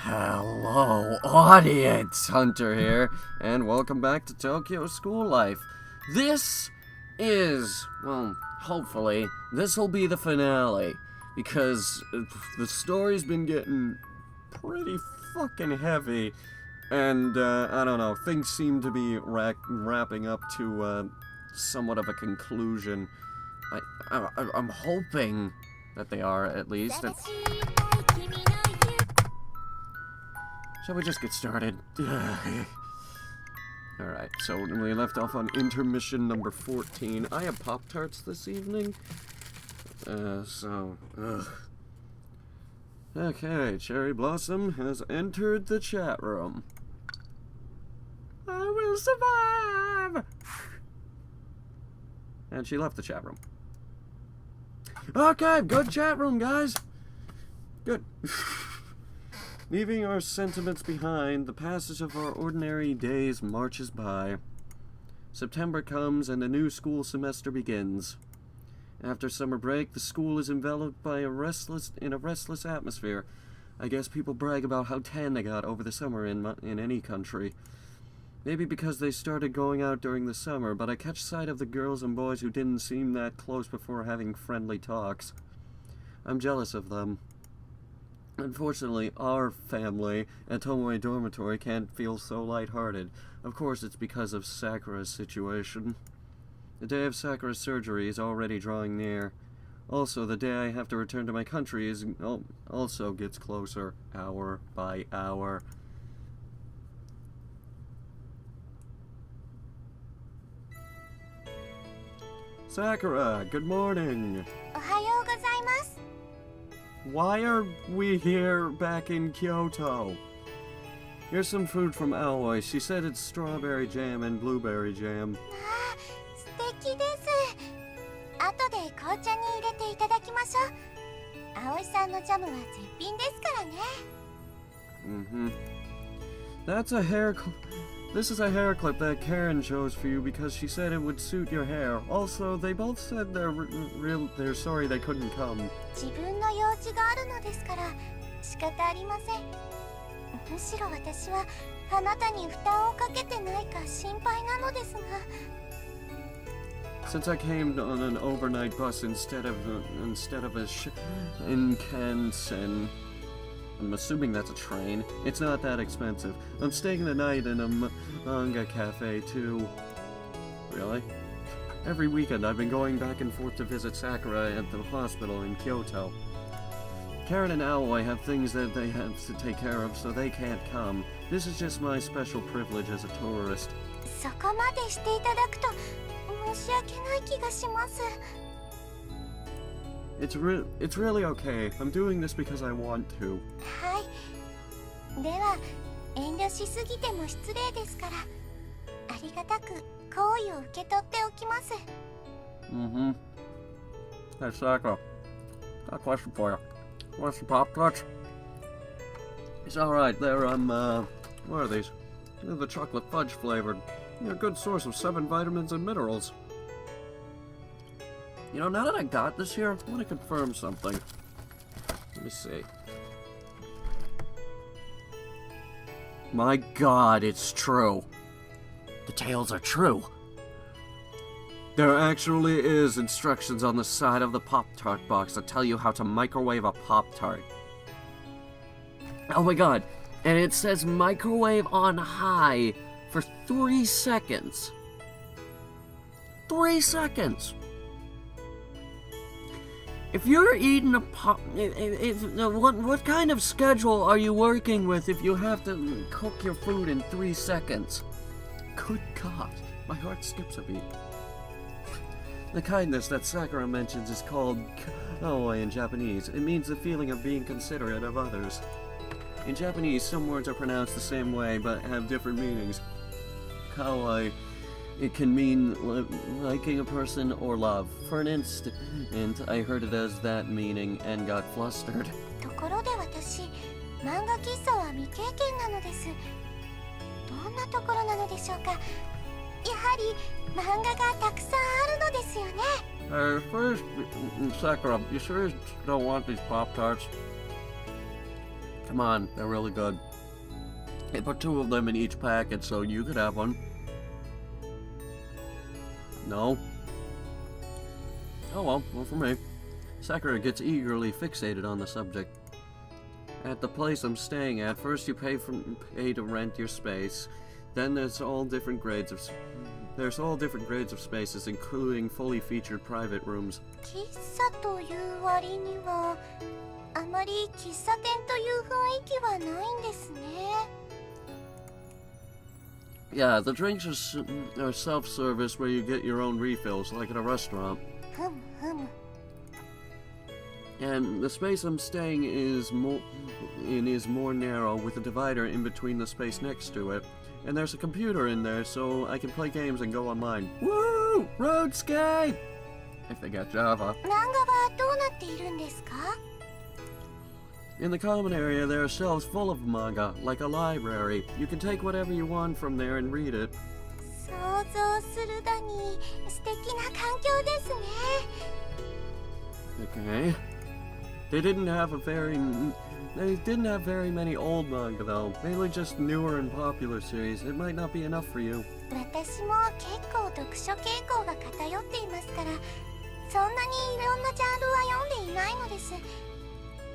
Hello, audience! Hunter here, and welcome back to Tokyo School Life. This is, well, hopefully, this will be the finale, because the story's been getting pretty fucking heavy, and, I don't know, things seem to be wrapping up to, somewhat of a conclusion. I'm hoping that they are, at least. Shall we just get started? Alright, so we left off on intermission number 14. I have Pop-Tarts this evening. Okay, Cherry Blossom has entered the chat room. I will survive! And she left the chat room. Okay, good chat room, guys. Good. Leaving our sentiments behind, the passage of our ordinary days marches by. September comes and a new school semester begins. After summer break, the school is enveloped by a restless atmosphere. I guess people brag about how tan they got over the summer in any country. Maybe because they started going out during the summer, but I catch sight of the girls and boys who didn't seem that close before having friendly talks. I'm jealous of them. Unfortunately, our family at Tomoe Dormitory can't feel so lighthearted. Of course, it's because of Sakura's situation. The day of Sakura's surgery is already drawing near. Also, the day I have to return to my country also gets closer, hour by hour. Sakura, good morning. Ohayou gozaimasu. Why are we here back in Kyoto? Here's some food from Aoi. She said it's strawberry jam and blueberry jam. Ah, 素敵です。後で紅茶に入れていただきましょう。葵さんのジャムは絶品ですからね。This is a hair clip that Karen chose for you because she said it would suit your hair. Also, they both said they're sorry they couldn't come. 自分の用事があるのですから仕方ありません。むしろ私はあなたに負担をかけてないか心配なのですが。Since I came on an overnight bus instead of a Shinkansen, I'm assuming that's a train. It's not that expensive. I'm staying the night in a manga cafe, too. Really? Every weekend I've been going back and forth to visit Sakura at the hospital in Kyoto. Karen and Aoi have things that they have to take care of, so they can't come. This is just my special privilege as a tourist. そこまでしていただくと申し訳ない気がします。It's really okay. I'm doing this because I want to. はい。では遠慮しすぎても失礼ですから、ありがたく好意を受け取っておきます。Hey, Sakura. Got a question for you. Want some Pop-Tarts? It's alright. They're, what are these? They're the chocolate fudge flavored. They're a good source of 7 vitamins and minerals. You know, now that I got this here, I want to confirm something. Let me see. My god, it's true. The tales are true. There actually is instructions on the side of the Pop-Tart box that tell you how to microwave a Pop-Tart. Oh my god, and it says microwave on high for 3 seconds. 3 seconds! If you're eating a pop... what kind of schedule are you working with if you have to cook your food in 3 seconds? Good God, my heart skips a beat. The kindness that Sakura mentions is called kawaii in Japanese. It means the feeling of being considerate of others. In Japanese, some words are pronounced the same way but have different meanings. Kawaii, it can mean liking a person or love. For an instant, I heard it as that meaning and got flustered. ところで私、漫画喫茶は未経験なのです。どんなところなのでしょうか。やはり漫画がたくさんあるのですよね。First, Sakura, you sure don't want these Pop-Tarts? Come on, they're really good. They put 2 of them in each packet, so you could have one. No? Oh well, well for me. Sakura gets eagerly fixated on the subject. At the place I'm staying at, first you pay to rent your space. Then there's all different grades of spaces, including fully featured private rooms. 喫茶という割にはあまり喫茶店という雰囲気はないんですね。 Yeah, the drinks are self-service where you get your own refills, like at a restaurant. ふむふむ。 And the space I'm staying is more narrow, with a divider in between the space next to it. And there's a computer in there, so I can play games and go online. Woo! RuneScape! If they got Java. 漫画はどうなっているんですか？ In the common area, there are shelves full of manga, like a library. You can take whatever you want from there and read it. 想像するだに素敵な環境ですね。 Okay. They didn't have very many old manga though, mainly just newer and popular series. It might not be enough for you. 私も結構読書傾向が偏っていますから、そんなにいろんなジャンルは読んでいないのです。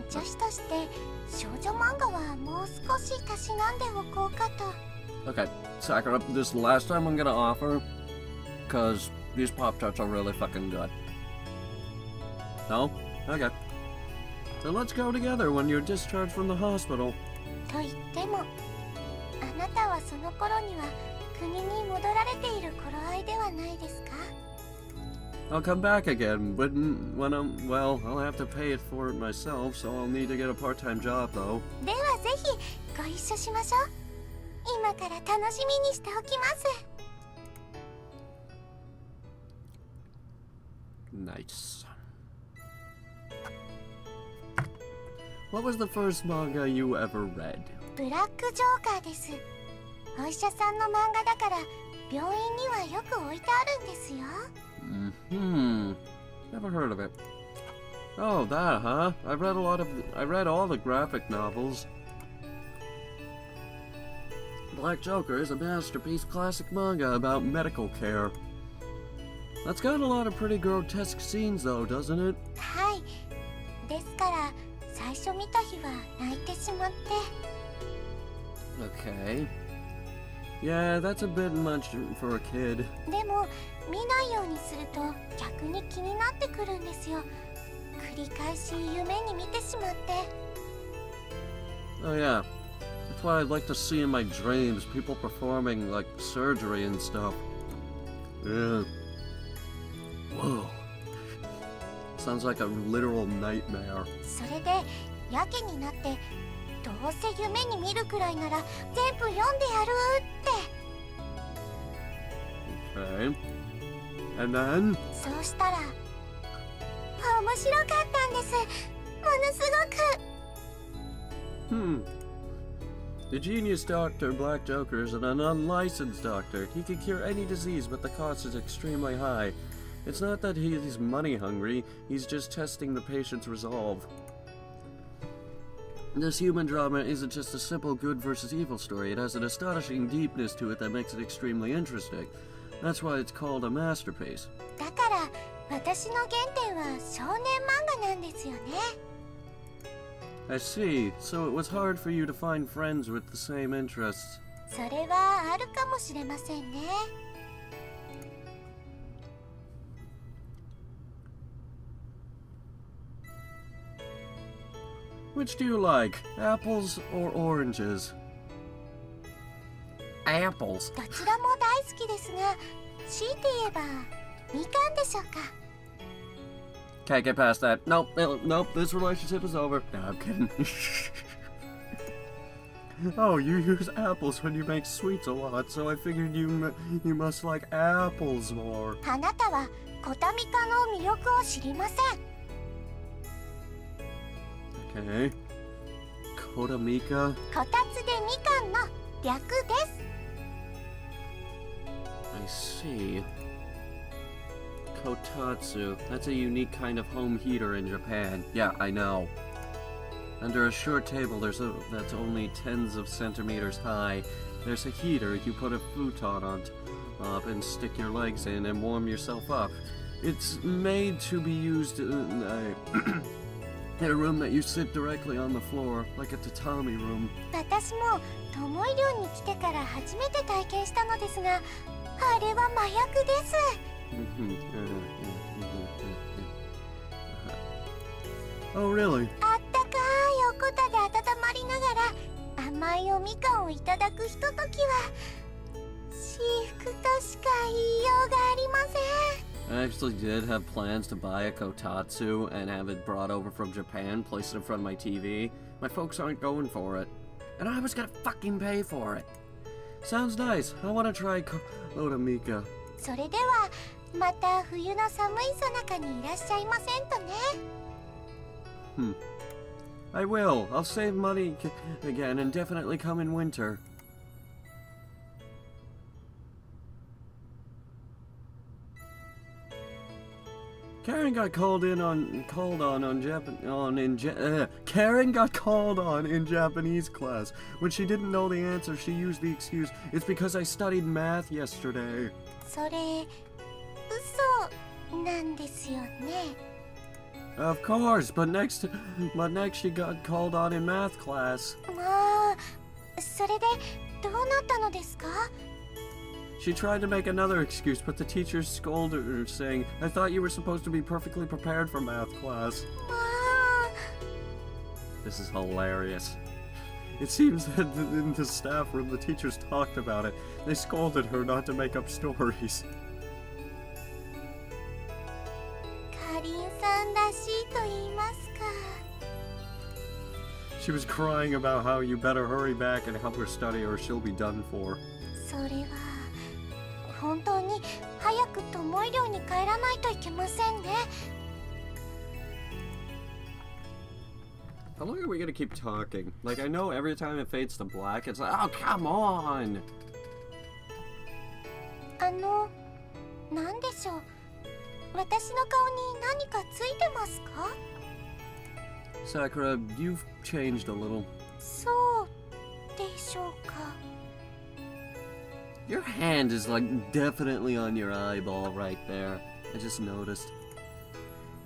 女子として少女漫画はもう少したしなんでおこうかと。 Okay, Sakura, this is the last time I'm gonna offer, cause these Pop-Tarts are really fucking good. No? Okay. So let's go together when you're discharged from the hospital. と言っても、あなたはその頃には国に戻られている頃合いではないですか？ I'll come back again, but I'll have to pay it for it myself, so I'll need to get a part-time job though. ではぜひご一緒しましょう。今から楽しみにしておきます。 Nice. What was the first manga you ever read? ブラックジョーカーです。お医者さんの漫画だから病院にはよく置いてあるんですよ。 Never heard of it. Oh, that, huh? I read all the graphic novels. Black Joker is a masterpiece classic manga about medical care. That's got a lot of pretty grotesque scenes though, doesn't it? はい。ですから最初見た日は泣いてしまって。 Okay. Yeah, that's a bit much for a kid. でも見ないようにすると逆に気になってくるんですよ。繰り返し夢に見てしまって。 Oh yeah. That's why I'd like to see in my dreams people performing like surgery and stuff. Yeah. Whoa. Sounds like a literal nightmare. それでやけになってどうせ夢に見るくらいなら全部読んでやるって。 Okay. And then? そうしたら面白かったんです。ものすごく。 The genius doctor, Black Joker, is an unlicensed doctor. He can cure any disease, but the cost is extremely high. It's not that he's money hungry, he's just testing the patient's resolve. This human drama isn't just a simple good versus evil story, it has an astonishing deepness to it that makes it extremely interesting. That's why it's called a masterpiece. だから私の原点は少年漫画なんですよね。 I see. So it was hard for you to find friends with the same interests. それはあるかもしれませんね。 Which do you like, apples or oranges? Apples. どちらも大好きですが、強いて言えばみかんでしょうか。 Can't get past that. Nope, nope, this relationship is over. No, I'm kidding. Oh, you use apples when you make sweets a lot, so I figured you must like apples more. あなたはコタミカの魅力を知りません。 Okay. Kodamika. こたつでみかんの略です。 I see. Kotatsu. That's a unique kind of home heater in Japan. Yeah, I know. Under a short table that's only tens of centimeters high, there's a heater you put a futon on top and stick your legs in and warm yourself up. It's made to be used in a room that you sit directly on the floor, like a tatami room. 私もトモイ寮に来てから初めて体験したのですが、あれは麻薬です。Oh, really? あったかいおこたで温まりながら甘いおみかんをいただくひとときは至福としか言いようがありません。 I actually did have plans to buy a kotatsu and have it brought over from Japan, place it in front of my TV. My folks aren't going for it. And I was gonna fucking pay for it. Sounds nice. I wanna try Otamika. それではまた冬の寒いさなかにいらっしゃいませんとね。I will. I'll save money again and definitely come in winter. Karen got called on in Japanese class. When she didn't know the answer, she used the excuse, "It's because I studied math yesterday." それ嘘なんですよね。Of course, but next she got called on in math class. まあ、それでどうなったのですか？ She tried to make another excuse, but the teacher scolded her, saying, "I thought you were supposed to be perfectly prepared for math class." まあ、 This is hilarious. It seems that in the staff room, the teachers talked about it. They scolded her not to make up stories. かりんさんらしいと言いますか。 She was crying about how you better hurry back and help her study or she'll be done for. それは本当に早くトモイ寮に帰らないといけませんね。 How long are we gonna keep talking? Like, I know every time it fades to black, it's like, oh, come on! なんでしょう。私の顔に何かついてますか？ Sakura, you've changed a little. そうでしょうか。 Your hand is like definitely on your eyeball right there. I just noticed.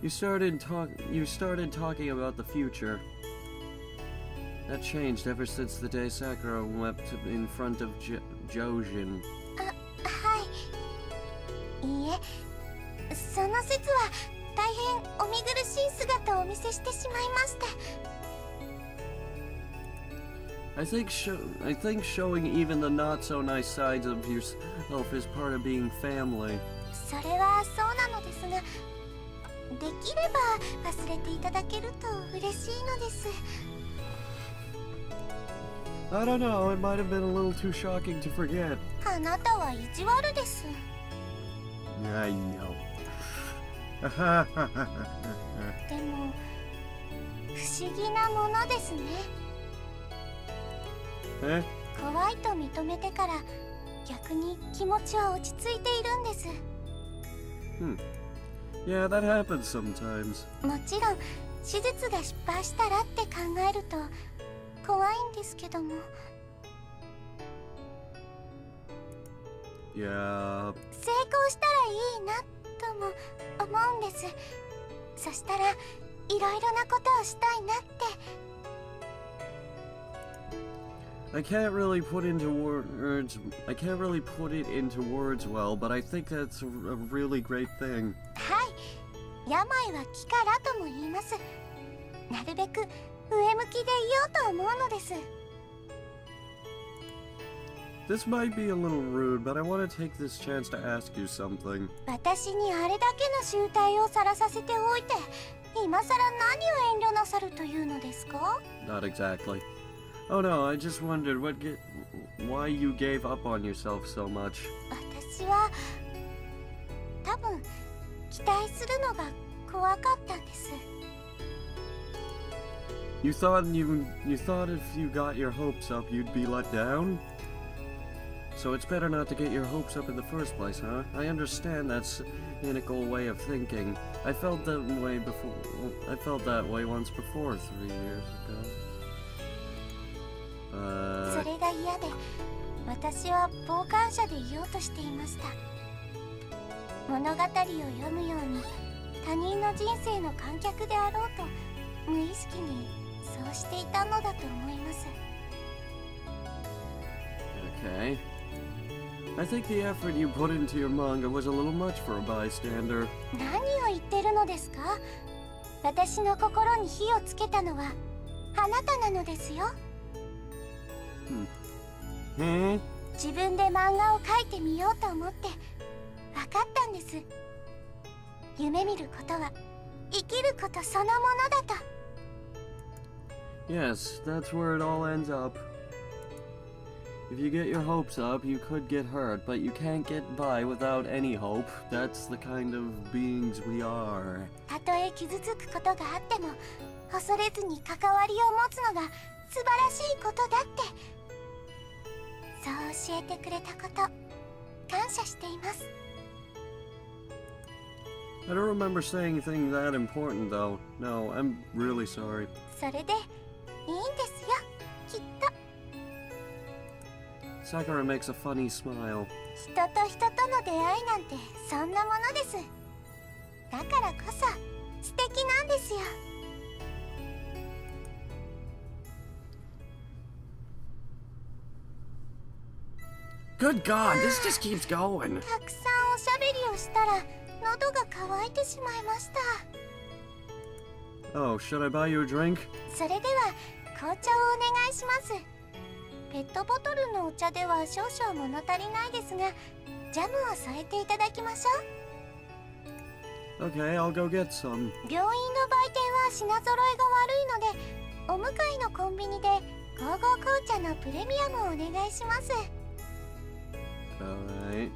You started talking about the future. That changed ever since the day Sakura wept in front of Jojin. はい。いいえ、その説は大変お見苦しい姿をお見せしてしまいまして。 I think showing even the not so nice sides of yourself is part of being family. それはそうなのですが、できれば忘れていただけると嬉しいのです。 I don't know, it might have been a little too shocking to forget. あなたは意地悪です。 I know. でも不思議なものですね。 Eh? 怖いと認めてから逆に気持ちは落ち着いているんです。 Yeah, that happens sometimes. もちろん手術が失敗したらって考えると怖いんですけども。 Yeah. 成功したらいいなとも思うんです。そしたらいろいろなことをしたいなって。 I can't really put it into words well, but I think that's a really great thing. はい、病は気からとも言います。なるべく上向きでいようと思うのです。 This might be a little rude, but I want to take this chance to ask you something. 私にあれだけの醜態をさらさせておいて、今さら何を遠慮なさるというのですか？ Not exactly. Oh no, I just wondered why you gave up on yourself so much. 私は多分期待するのが怖かったんです。 You thought if you got your hopes up, you'd be let down? So it's better not to get your hopes up in the first place, huh? I understand that cynical way of thinking. I felt that way before. I felt that way once before 3 years ago. それが嫌で、私は傍観者でいようとしていました。物語を読むように他人の人生の観客であろうと無意識にそうしていたのだと思います。 Okay. I think the effort you put into your manga was a little much for a bystander. 何を言ってるのですか？私の心に火をつけたのはあなたなのですよ。自分で漫画を描いてみようと思って分かったんです。夢見ることは生きることそのものだと。 Yes, that's where it all ends up. If you get your hopes up, you could get hurt, but you can't get by without any hope. That's the kind of beings we are. たとえ傷つくことがあっても恐れずに関わりを持つのが素晴らしいことだってそう教えてくれたこと感謝しています。 I don't remember saying anything that important, though. No, I'm really sorry. それでいいんですよ、きっと。 Sakura makes a funny smile. 人と人との出会いなんてそんなものです。だからこそ素敵なんですよ。 Good God, this just keeps going. たくさんおしゃべりをしたら喉が渇いてしまいました。 Oh, should I buy you a drink? それでは紅茶をお願いします。ペットボトルのお茶では少々物足りないですが、ジャムを添えていただきましょう。 Okay, I'll go get some. 病院の売店は品揃えが悪いので、お向かいのコンビニでゴーゴー紅茶のプレミアムをお願いします。 Alright,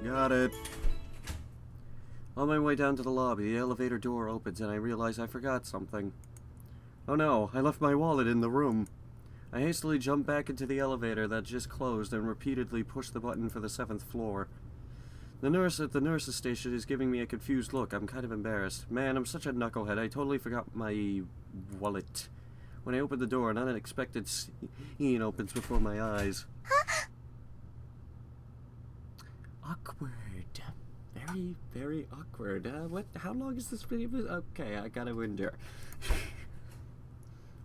got it. On my way down to the lobby, the elevator door opens and I realize I forgot something. Oh no, I left my wallet in the room. I hastily jump back into the elevator that just closed and repeatedly push the button for the 7th floor. The nurse at the nurse's station is giving me a confused look. I'm kind of embarrassed. Man, I'm such a knucklehead. I totally forgot my wallet. When I open the door, an unexpected scene opens before my eyes. Awkward. Very, very awkward. What? How long is this video? Okay, I gotta endure.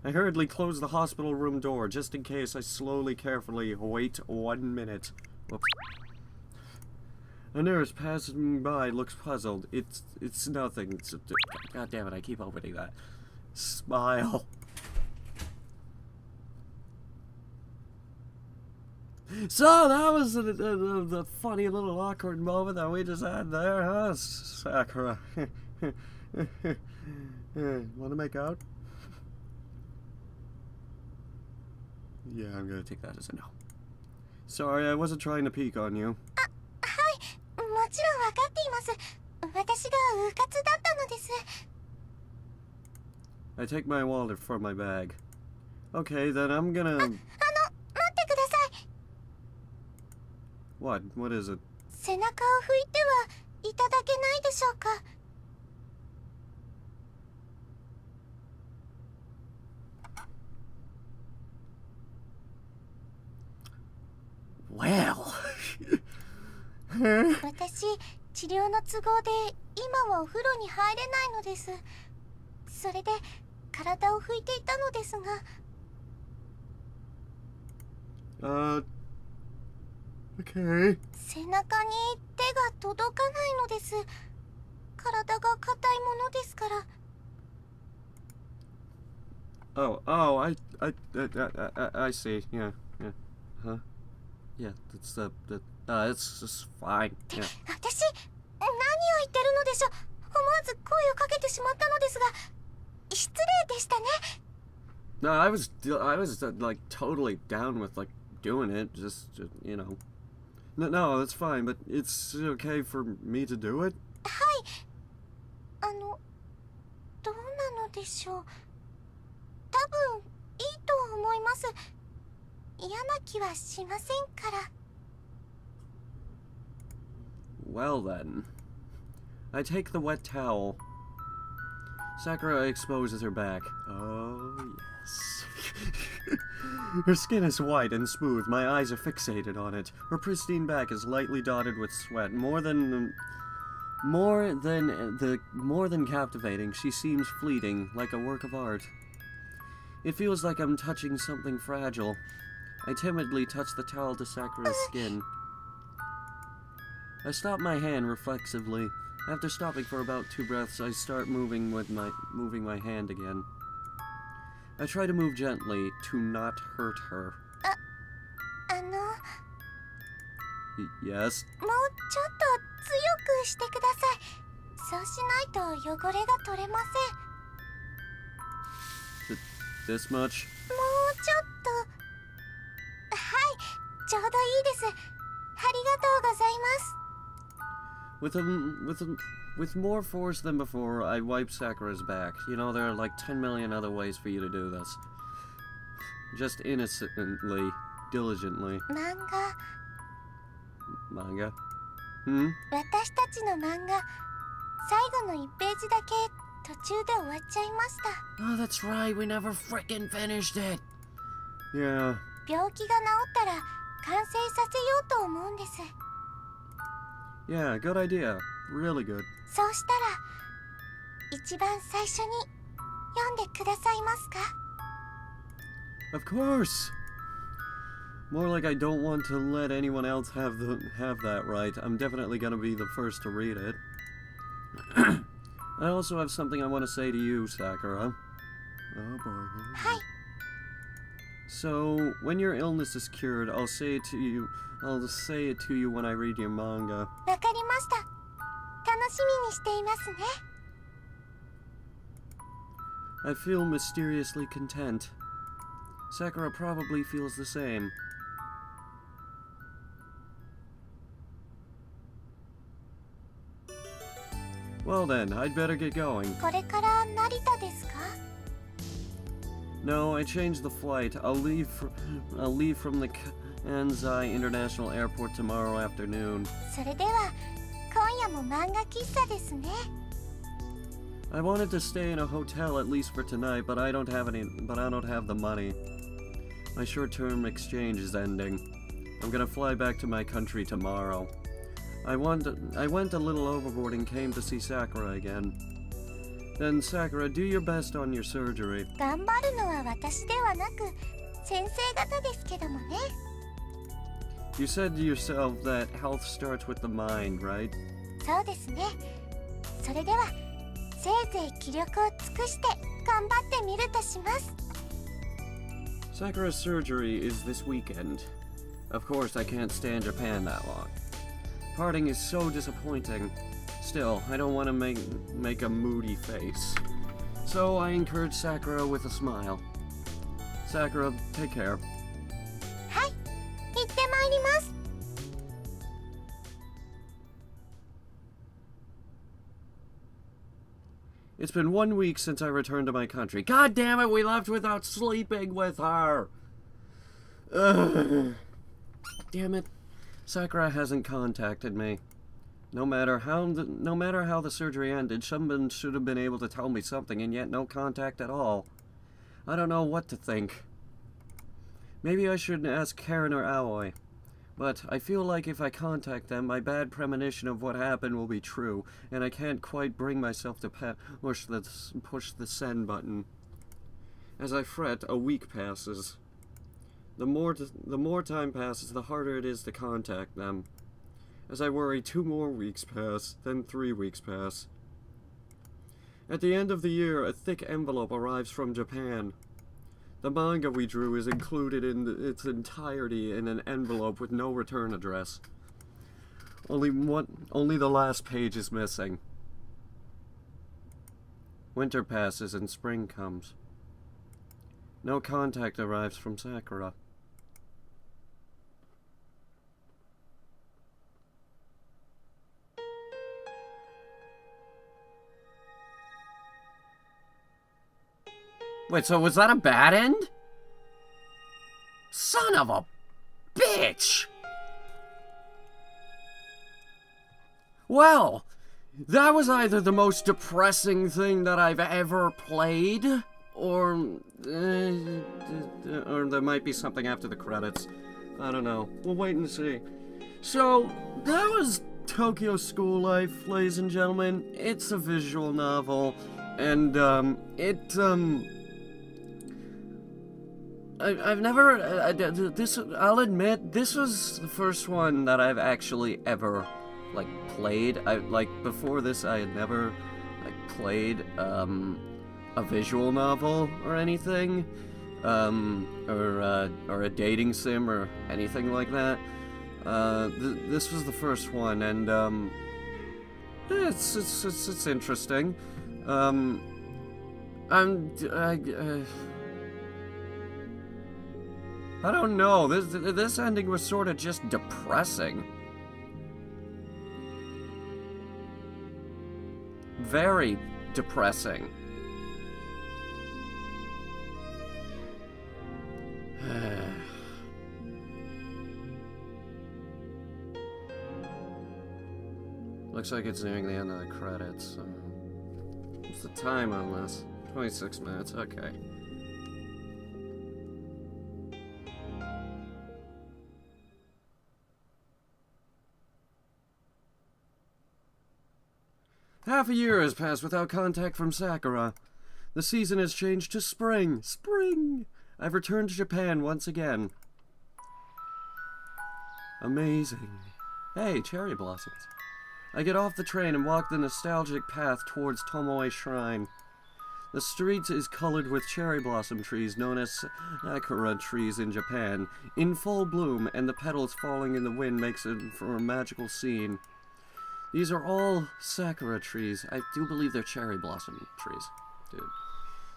I hurriedly close the hospital room door, just in case. I slowly, carefully wait 1 minute. Whoops. A nurse passing by looks puzzled. It's nothing. God damn it, I keep opening that. Smile. So that was the funny little awkward moment that we just had there, huh, Sakura? Want to make out? Yeah, I'm gonna take that as a no. Sorry, I wasn't trying to peek on you. はい、もちろん分かっています。私がうかつだったのです。 I take my wallet from my bag. Okay, then I'm gonna... 待ってください。 What? What is it? 背中を拭いてはいただけないでしょうか。 Well... 私、治療の都合で今はお風呂に入れないのです。それで体を拭いていたのですが。Okay. 背中に手が届かないのです。体が硬いものですから。 I see. Yeah. Huh? Yeah, it's just fine. Yeah. 私、何を言ってるのでしょう。思わず声をかけてしまったのですが、失礼でしたね。 No, I was like totally down with like doing it. Just you know. No, that's fine. But it's okay for me to do it. はい。どうなのでしょう。多分いいと思います。嫌な気はしませんから。 Well then, I take the wet towel. Sakura exposes her back. Oh, yes. Her skin is white and smooth. My eyes are fixated on it. Her pristine back is lightly dotted with sweat. More than captivating. She seems fleeting, like a work of art. It feels like I'm touching something fragile. I timidly touch the towel to Sakura's skin. I stop my hand reflexively. After stopping for about 2 breaths, I start moving my hand again. I try to move gently to not hurt her. Yes? もうちょっと強くしてください。そうしないと汚れが取れません。 This much? もうちょっと。はい、ちょうどいいです。ありがとうございます。With more force than before, I wipe Sakura's back. You know, there are like 10 million other ways for you to do this. Just innocently, diligently. Manga? 私たちの漫画、最後の1ページだけ途中で終わっちゃいました。 Oh, that's right, we never frickin' finished it! Yeah. 病気が治ったら完成させようと思うんです。 Yeah, good idea. Really good. そうしたら、一番最初に読んでくださいますか？ Of course! More like I don't want to let anyone else have that right. I'm definitely gonna be the first to read it. I also have something I want to say to you, Sakura. Oh boy. はい。 So, when your illness is cured, I'll say it to you when I read your manga. わかりました。楽しみにしていますね。 I feel mysteriously content. Sakura probably feels the same. Well then, I'd better get going. これから成田ですか？ No, I changed the flight. I'll leave from the Kansai International Airport tomorrow afternoon. それでは今夜も漫画喫茶ですね。 I wanted to stay in a hotel at least for tonight, but I don't have the money. My short-term exchange is ending. I'm gonna fly back to my country tomorrow. I went a little overboard and came to see Sakura again. Then, Sakura, do your best on your surgery. 頑張るのは私ではなく先生方ですけどもね。 You said to yourself that health starts with the mind, right? そうですね。それではせいぜい気力を尽くして頑張ってみるとします。 Sakura's surgery is this weekend. Of course, I can't stay in Japan that long. Parting is so disappointing. Still, I don't want to make a moody face. So I encourage Sakura with a smile. Sakura, take care. はい、行ってまいります。 It's been 1 week since I returned to my country. God damn it, we left without sleeping with her! Ugh. Damn it. Sakura hasn't contacted me. No matter how the surgery ended, someone should have been able to tell me something, and yet no contact at all. I don't know what to think. Maybe I should ask Karen or Aoi. But I feel like if I contact them, my bad premonition of what happened will be true, and I can't quite bring myself to push the send button. As I fret, a week passes. The more time passes, the harder it is to contact them. As I worry, 2 more weeks pass, then 3 weeks pass. At the end of the year, a thick envelope arrives from Japan. The manga we drew is included in its entirety in an envelope with no return address. Only the last page is missing. Winter passes and spring comes. No contact arrives from Sakura. Wait, so was that a bad end? Son of a bitch! Well, That was either the most depressing thing that I've ever played, or there might be something after the credits. I don't know. We'll wait and see. So, that was Tokyo School Life, ladies and gentlemen. It's a visual novel, and, I've never, I'll admit, this was the first one that I've actually ever, like, played. Before this, I had never, like, played, a visual novel or anything, or a dating sim or anything like that. This was the first one, and, it's interesting. I don't know, this ending was sort of just depressing. Very depressing. Looks like it's nearing the end of the credits. What's the time on this? 26 minutes, okay. Half a year has passed without contact from Sakura. The season has changed to spring. Spring! I've returned to Japan once again. Amazing. Hey, cherry blossoms. I get off the train and walk the nostalgic path towards Tomoe Shrine. The street is colored with cherry blossom trees known as Sakura trees in Japan, in full bloom, and the petals falling in the wind makes it for a magical scene. These are all Sakura trees. I do believe they're cherry blossom trees, dude.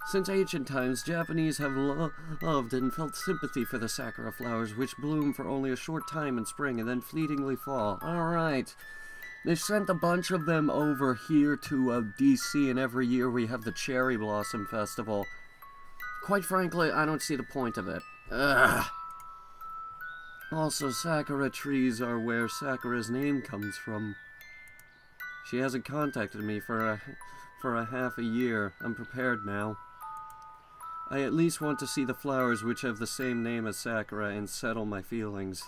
Since ancient times, Japanese have loved and felt sympathy for the Sakura flowers, which bloom for only a short time in spring and then fleetingly fall. Alright. They sent a bunch of them over here to DC, and every year we have the Cherry Blossom Festival. Quite frankly, I don't see the point of it. Ugh. Also, Sakura trees are where Sakura's name comes from. She hasn't contacted me for a half a year. I'm prepared now. I at least want to see the flowers which have the same name as Sakura and settle my feelings.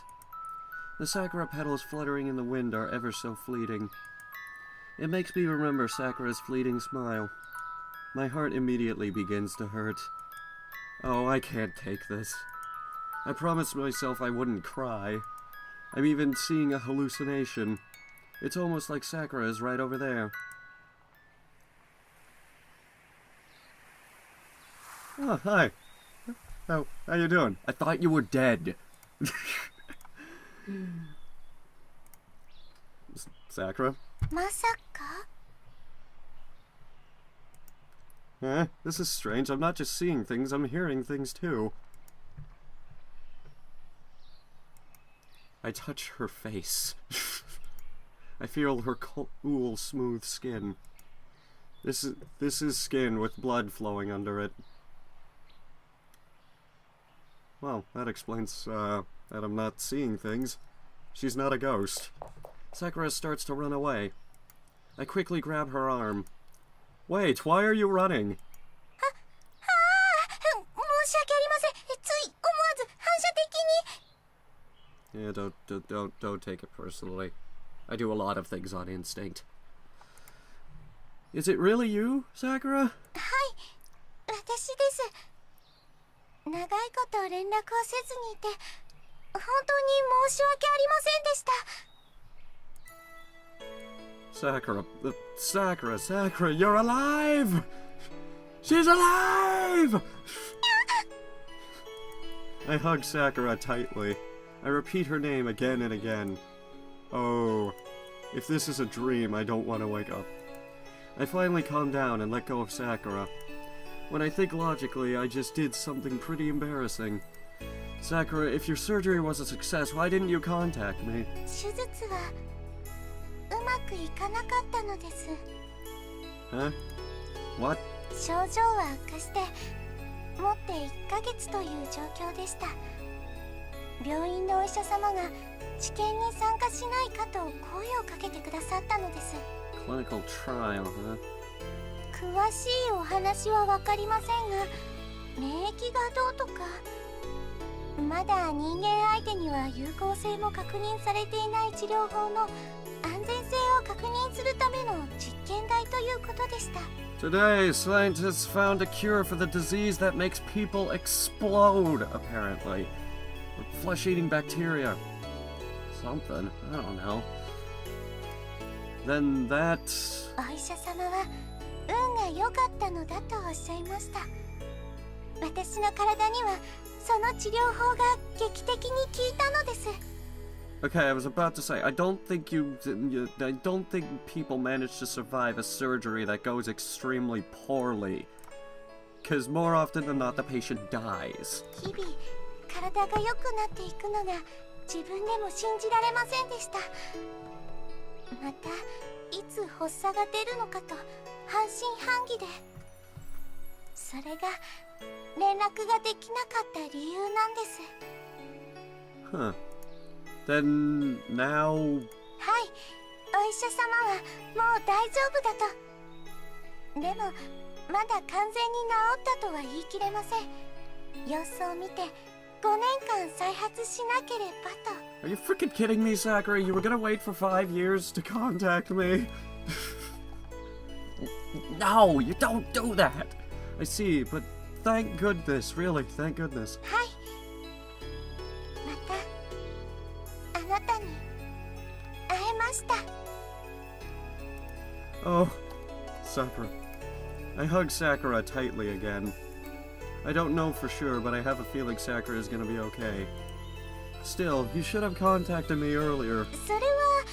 The Sakura petals fluttering in the wind are ever so fleeting. It makes me remember Sakura's fleeting smile. My heart immediately begins to hurt. Oh, I can't take this. I promised myself I wouldn't cry. I'm even seeing a hallucination. It's almost like Sakura is right over there. Oh, hi. How you doing? I thought you were dead. Sakura? Masaka? This is strange. I'm not just seeing things, I'm hearing things too. I touch her face. I feel her cool, smooth skin. This is skin with blood flowing under it. Well, that explains, that I'm not seeing things. She's not a ghost. Sakura starts to run away. I quickly grab her arm. Wait, why are you running? Yeah, don't take it personally. I do a lot of things on instinct. Is it really you, Sakura? 私です。長いこと連絡をせずにいて、本当に申し訳ありませんでした。Sakura, you're alive! She's alive! I hug Sakura tightly. I repeat her name again and again. Oh, if this is a dream, I don't want to wake up. I finally calm down and let go of Sakura. When I think logically, I just did something pretty embarrassing. Sakura, if your surgery was a success, why didn't you contact me? 手術はうまくいかなかったのです。 Huh? What? 症状は悪化して、もって1ヶ月という状況でした。病院のお医者様が治験に参加しないかと声をかけてくださったのです。Clinical trial, huh? 詳しいお話は分かりませんが、免疫がどうとか。まだ人間相手には有効性も確認されていない治療法の安全性を確認するための実験台ということでした。Today, scientists found a cure for the disease that makes people explode, apparently. Flesh-eating bacteria. Something. I don't know. Then that... お医者様は運が良かったのだとおっしゃいました。私の体にはその治療法が劇的に効いたのです。Okay, I was about to say, I don't think people manage to survive a surgery that goes extremely poorly. Because more often than not, the patient dies. 日々、体が良くなっていくのが自分でも信じられませんでした。また、いつ発作が出るのかと半信半疑で。それが連絡ができなかった理由なんです。Huh. Then now... はい、お医者様はもう大丈夫だと。でも、まだ完全に治ったとは言い切れません。様子を見て、5年間再発しなければと。Are you freaking kidding me, Sakura? You were gonna wait for 5 years to contact me? No, you don't do that! I see, but thank goodness, really, thank goodness. はい。また、あなたに会えました。Oh, Sakura. I hug Sakura tightly again. I don't know for sure, but I have a feeling Sakura is gonna be okay. Still, you should have contacted me earlier. それは、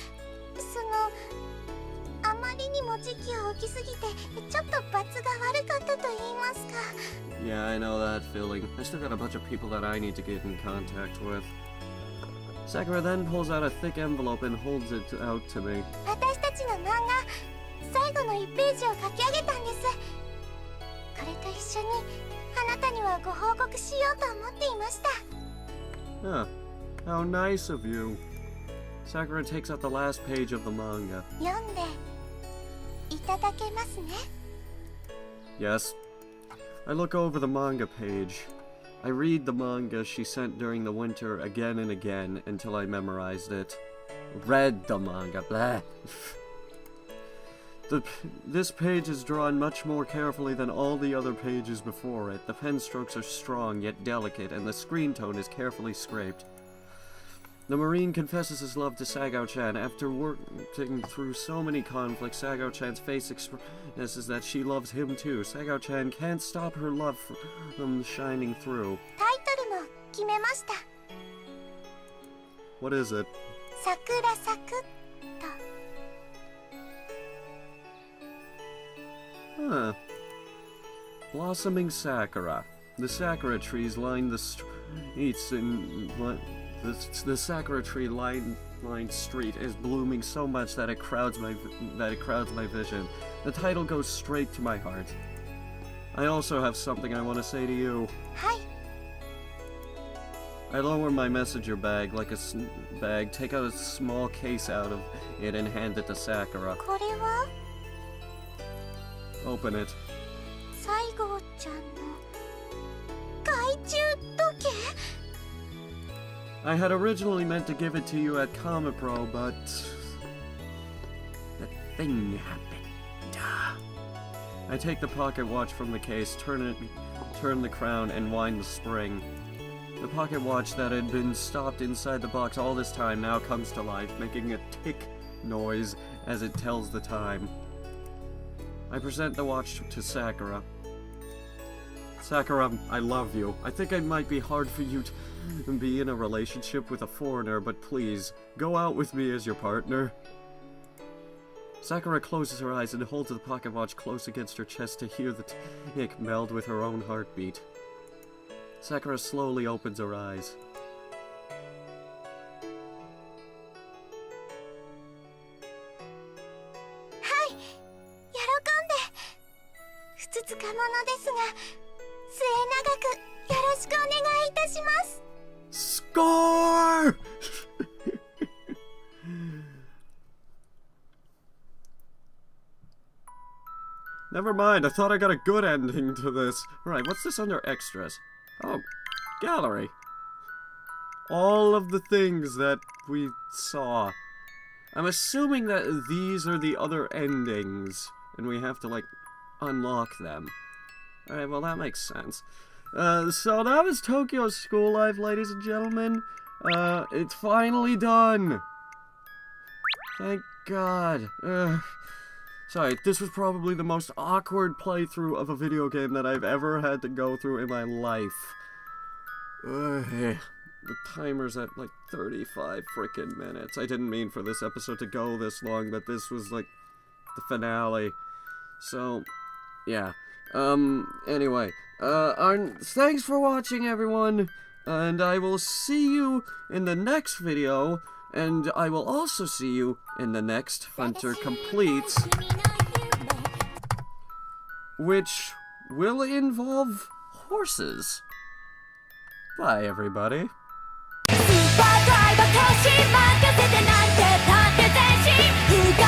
あまりにも時期を置きすぎて、ちょっと罰が悪かったと言いますか。Yeah, I know that feeling. I still got a bunch of people that I need to get in contact with. Sakura then pulls out a thick envelope and holds it out to me. 私たちの漫画、最後の1ページを書き上げたんです。これと一緒に、あなたにはご報告しようと思っていました。Huh. How nice of you. Sakura takes out the last page of the manga. 読んでいただけますね。Yes. I look over the manga page. I read the manga she sent during the winter again and again until I memorized it. Read the manga, blah. This page is drawn much more carefully than all the other pages before it. The pen strokes are strong yet delicate, and the screen tone is carefully scraped. The Marine confesses his love to Sagao-chan. After working through so many conflicts, Sagao-chan's face expresses that she loves him too. Sagao-chan can't stop her love from shining through. タイトルも決めました。What is it? 桜咲くと。Huh. Blossoming Sakura. The Sakura trees line the streets the Sakura tree lined street is blooming so much that it crowds my vision. The title goes straight to my heart. I also have something I want to say to you. はい。I lower my messenger bag like a bag, take out a small case out of it and hand it to Sakura. これは Open it. 西郷ちゃんの懐中時計。I had originally meant to give it to you at Comic-Pro, but that thing happened. I take the pocket watch from the case, turn the crown, and wind the spring. The pocket watch that had been stopped inside the box all this time now comes to life, making a tick noise as it tells the time. I present the watch to Sakura. Sakura, I love you. I think it might be hard for you to be in a relationship with a foreigner, but please, go out with me as your partner. Sakura closes her eyes and holds the pocket watch close against her chest to hear the tick meld with her own heartbeat. Sakura slowly opens her eyes. Hi! 喜んで! ふつつか者ですが、末永くよろしくお願いいたします。 Score! Never mind, I thought I got a good ending to this. Alright, what's this under extras? Oh, gallery. All of the things that we saw. I'm assuming that these are the other endings, and we have to, like, unlock them. Alright, well, that makes sense. So that was Tokyo School Life, ladies and gentlemen. It's finally done! Thank God. Sorry, this was probably the most awkward playthrough of a video game that I've ever had to go through in my life. The timer's at like 35 frickin' minutes. I didn't mean for this episode to go this long, but this was like the finale. So, yeah. Anyway, thanks for watching, everyone, and I will see you in the next video, and I will also see you in the next Hunter Completes, which will involve horses. Bye, everybody. スーパードライバー教師任せてなんて立って前進